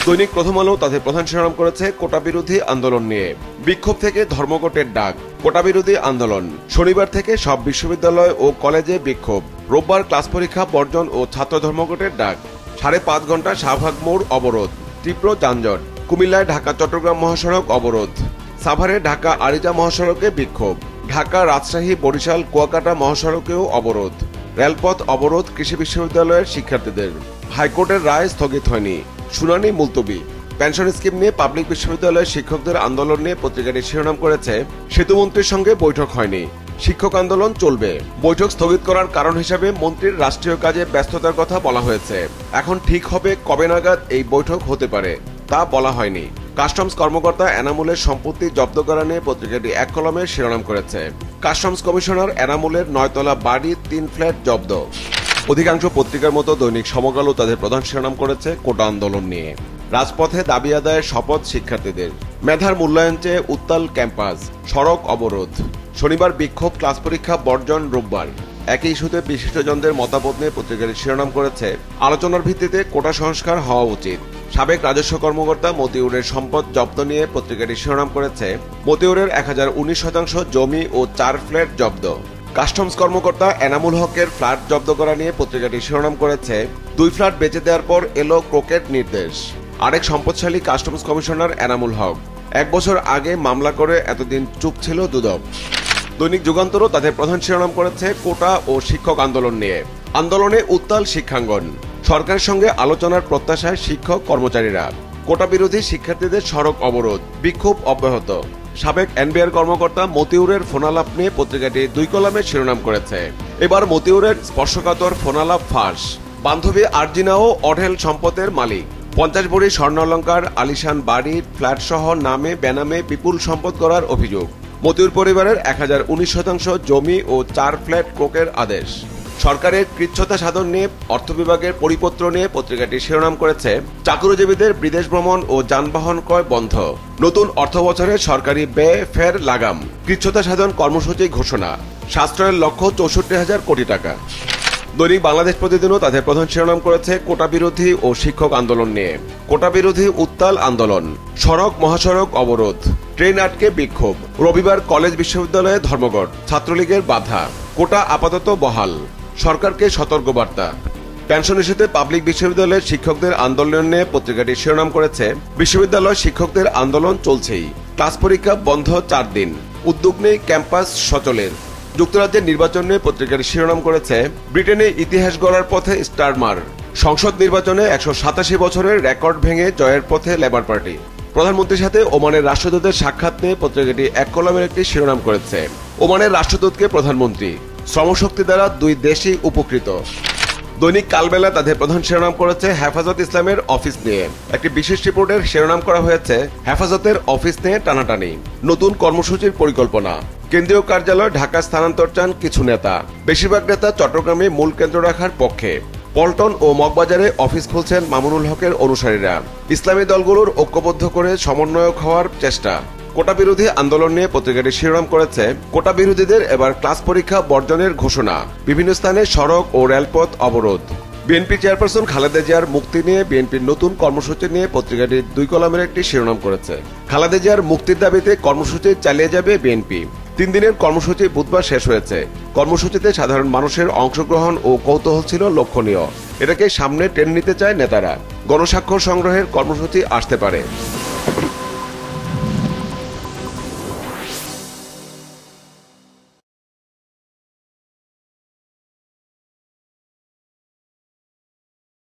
দৈনিক প্রথম আলো তাদের প্রধান শিরোনাম করেছে কোটা বিরোধী আন্দোলন নিয়ে। বিক্ষোভ থেকে ধর্মঘটের ডাক, কোটা বিরোধী আন্দোলন। শনিবার থেকে সব বিশ্ববিদ্যালয় ও কলেজে বিক্ষোভ। রোববার ক্লাস পরীক্ষা বর্জন ও ছাত্র ধর্মঘটের ডাক। 5.5 ঘন্টা শাহবাগ মোড় অবরোধ, তীব্র যানজট। কুমিল্লায় ঢাকা চট্টগ্রাম মহাসড়ক অবরোধ। সাভারে ঢাকা আরিচা মহাসড়কে বিক্ষোভ। ঢাকা রাজশাহী বরিশাল কুয়াকাটা মহাসড়কেও অবরোধ। রেলপথ অবরোধ কৃষি বিশ্ববিদ্যালয়ের শিক্ষার্থীদের। হাইকোর্টের রায় স্থগিত হয়নি, শুনানি মুলতবি। পেনশন স্কিম নিয়ে পাবলিক বিশ্ববিদ্যালয়ের শিক্ষকদের আন্দোলন নিয়ে পত্রিকাটি শিরোনাম করেছে, সেতুমন্ত্রীর সঙ্গে বৈঠক হয়নি, শিক্ষক আন্দোলন চলবে। বৈঠক স্থগিত করার কারণ হিসেবে মন্ত্রীর রাষ্ট্রীয় কাজে ব্যস্ততার কথা বলা হয়েছে। এখন ঠিক হবে কবে নাগাদ এই বৈঠক হতে পারে তা বলা হয়নি। কাস্টমস কর্মকর্তা এনামুলের সম্পত্তি জব্দ করা নিয়ে পত্রিকাটি এক কলমে শিরোনাম করেছে, কাস্টমস কমিশনার এনামুলের 9 তলা বাড়ি 3 ফ্ল্যাট জব্দ। অধিকাংশ পত্রিকার মতো দৈনিক সমকাল তাদের প্রধান শিরোনাম করেছে কোটা আন্দোলন নিয়ে। রাজপথে দাবি আদায়ের শপথ শিক্ষার্থীদের। মেধার মূল্যায়ন চেয়ে উত্তাল ক্যাম্পাস, সড়ক অবরোধ। শনিবার বিক্ষোভ, ক্লাস পরীক্ষা বর্জন রোববার। একই ইস্যুতে বিশিষ্টজনদের মতামত নিয়ে পত্রিকাটি শিরোনাম করেছে, আলোচনার ভিত্তিতে কোটা সংস্কার হওয়া উচিত। সাবেক রাজস্ব কর্মকর্তা মতিউরের সম্পদ জব্দ নিয়ে পত্রিকাটি শিরোনাম করেছে, মতিউরের 1019% জমি ও 4 ফ্ল্যাট জব্দ। কাস্টমস কর্মকর্তা এনামুল হকের ফ্ল্যাট জব্দ করা নিয়ে পত্রিকাটি শিরোনাম করেছে, 2 ফ্ল্যাট বেচে দেওয়ার পর এলো ক্রোকেট নির্দেশ। আরেক সম্পদশালী কাস্টমস কমিশনার এনামুল হক। 1 বছর আগে মামলা করে এতদিন চুপ ছিল দুদক। দৈনিক যুগান্তরও তাদের প্রধান শিরোনাম করেছে কোটা ও শিক্ষক আন্দোলন নিয়ে। আন্দোলনে উত্তাল শিক্ষাঙ্গন, সরকারের সঙ্গে আলোচনার প্রত্যাশায় শিক্ষক কর্মচারীরা। কোটা বিরোধী শিক্ষার্থীদের সড়ক অবরোধ, বিক্ষোভ অব্যাহত। সাবেক এনবিআর কর্মকর্তা মতিউরের ফোনালাপ নিয়ে পত্রিকাটি 2 কলামে শিরোনাম করেছে, এবার মতিউরের স্পর্শকাতর ফোনালাপ ফাঁস। বান্ধবী আরজিনাও অঢেল সম্পদের মালিক। 50 ভরি স্বর্ণালংকার, আলিশান বাড়ি, ফ্ল্যাট সহ নামে বেনামে বিপুল সম্পদ করার অভিযোগ। মতিউর পরিবারের 1019% জমি ও 4 ফ্ল্যাট ক্রোকের আদেশ। সরকারের কৃচ্ছতা সাধন নিয়ে অর্থ বিভাগের পরিপত্র নিয়ে পত্রিকাটি শিরোনাম করেছে, চাকরিজীবীদের বিদেশ ভ্রমণ ও যানবাহন ক্রয় বন্ধ। নতুন অর্থ বছরে সরকারি ব্যয় ফের লাগাম। কৃচ্ছতা সাধন কর্মসূচি ঘোষণা। সাশ্রয়ের লক্ষ্য 64,000 কোটি টাকা। দৈনিক বাংলাদেশ প্রতিদিনও তাদের প্রধান শিরোনাম করেছে কোটা বিরোধী ও শিক্ষক আন্দোলন নিয়ে। কোটা বিরোধী উত্তাল আন্দোলন, সড়ক মহাসড়ক অবরোধ, ট্রেন আটকে বিক্ষোভ। রবিবার কলেজ বিশ্ববিদ্যালয়ে ধর্মঘট, ছাত্রলীগের বাধা। কোটা আপাতত বহাল, সরকারকে সতর্কবার্তা। পেনশন ইস্যুতে পাবলিক বিশ্ববিদ্যালয়ের শিক্ষকদের আন্দোলন নিয়ে পত্রিকাটি শিরোনাম করেছে, বিশ্ববিদ্যালয় শিক্ষকদের আন্দোলন চলছেই। ক্লাস পরীক্ষা বন্ধ 4 দিন, উদ্যোগ নেই ক্যাম্পাস সচলের। যুক্তরাজ্যের নির্বাচন নিয়ে পত্রিকাটি শিরোনাম করেছে, ব্রিটেনে ইতিহাস গড়ার পথে স্টারমার। সংসদ নির্বাচনে 187 বছরের রেকর্ড ভেঙে জয়ের পথে লেবার পার্টি। প্রধানমন্ত্রীর সাথে ওমানের রাষ্ট্রদূতের সাক্ষাৎ নিয়ে পত্রিকাটি এক কলামের একটি শিরোনাম করেছে, ওমানের রাষ্ট্রদূতকে প্রধানমন্ত্রী। শ্রমশক্তি দ্বারা 2 দেশই উপকৃত। দৈনিক কালবেলা তাদের প্রধান শিরোনাম করেছে, হেফাজত ইসলামের অফিস নিয়ে। একটি বিশেষ রিপোর্টের শিরোনাম করা হয়েছে, হেফাজতের অফিস নিয়ে টানাটানি, নতুন কর্মসূচির পরিকল্পনা। কেন্দ্রীয় কার্যালয় ঢাকা স্থানান্তর চান কিছু নেতা। বেশিরভাগ নেতা চট্টগ্রামে মূল কেন্দ্র রাখার পক্ষে। পল্টন ও মগবাজারে অফিস খুলছেন মামুনুল হকের অনুসারীরা। ইসলামী দলগুলোর ঐক্যবদ্ধ করে সমন্বয়ক হওয়ার চেষ্টা। কোটা বিরোধী আন্দোলন নিয়ে পত্রিকাটি শিরোনাম করেছে, কোটা বিরোধীদের এবার ক্লাস পরীক্ষা বর্জনের ঘোষণা। বিভিন্ন স্থানে সড়ক ও রেলপথ অবরোধ। বিএনপি চেয়ারপারসন খালেদা জিয়ার মুক্তি নিয়ে বিএনপির নতুন কর্মসূচি নিয়ে পত্রিকাটি 2 কলামের একটি শিরোনাম করেছে, খালেদা জিয়ার মুক্তির দাবিতে কর্মসূচি চালিয়ে যাবে বিএনপি। 3 দিনের কর্মসূচি বুধবার শেষ হয়েছে। কর্মসূচিতে সাধারণ মানুষের অংশগ্রহণ ও কৌতূহল ছিল লক্ষণীয়। এটাকে সামনে টেনে নিতে চায় নেতারা। গণস্বাক্ষর সংগ্রহের কর্মসূচি আসতে পারে।